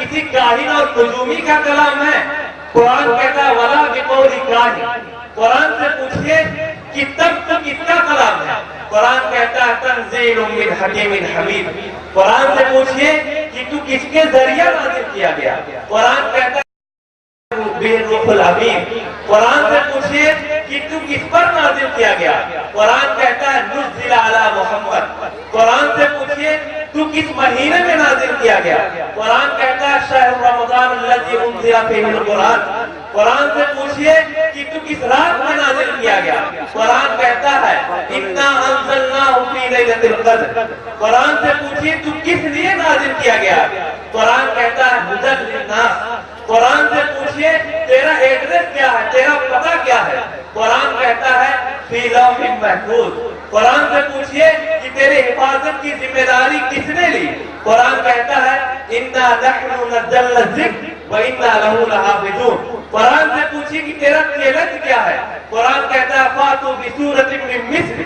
کسی کاہن اور نجومی کا کلام ہے؟ قرآن کہتا ہے وَلَا بِقَوْلِ کَاہِن۔ قرآن سے پوچھئے کہ تب تو کس کا کلام ہے؟ قرآن کہتا ہے تنزیل من حکیم حمید۔ قرآن سے پوچھئے کہ تو کس کے ذریعہ نازل کیا گیا؟ قرآن کہتا ہے روح الامین۔ قرآن سے پوچھئے کہ تو کس پر نازل کیا گیا؟ قرآن کہتا ہے نزل علی محمد۔ قرآن سے پوچھئے تو کس مہینے میں نازل کیا گیا؟ قرآن کہتا ہے شہر رمضان الذی انزل فیہ القرآن۔ قرآن سے پوچھئے کہ تو کس رات میں نازل کیا گیا؟ قرآن کہتا ہے انا انزلناہ فی لیلۃ القدر۔ قرآن سے پوچھئے تو کس لیے نازل کیا گیا؟ قرآن کہتا ہے ھدی للناس۔ قرآن سے پوچھئے تیرا ایڈریس کیا ہے، تیرا پتہ کیا ہے؟ قرآن کہتا ہے فی لوح محفوظ۔ قرآن سے پوچھئے کہ تیرے حفاظت کی ذمہ داری کس نے لی؟ قرآن کہتا ہے انا نحن نزلنا الذکر وَإِنَّا لَهُ لَحَافِظُونَ۔ قرآن سے پوچھئے کہ تیرا چیلنج کیا ہے؟ قرآن کہتا ہے فَأْتُوا بِسُورَةٍ مِّن مِّثْلِهِ۔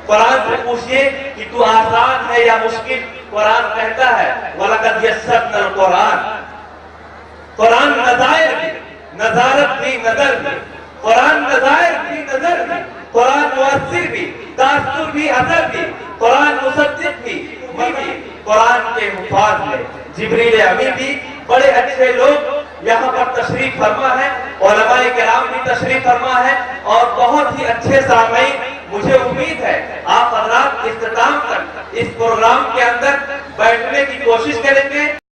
قرآن سے پوچھئے کہ تو آسان ہے یا مشکل؟ قرآن کہتا ہے وَلَقَدْ يَسَّرْنَا الْقُرْآنَ۔ قرآن نظائر بھی، نظارت بھی، نظر بھی۔ قرآن نظائر بھی، نظر بھی۔ قرآن مؤثر بھی، تاثر بھی، اثر بھی۔ قرآن مصدق بھی، قرآن کے حفاظ میں جبریل امی بھی بڑے اچھے لوگ یہاں پر تشریف فرما ہے، علماء کرام بھی تشریف فرما ہے، اور بہت ہی اچھے سامعین۔ مجھے امید ہے آپ حضرات اختتام تک اس پروگرام کے اندر بیٹھنے کی کوشش کریں گے۔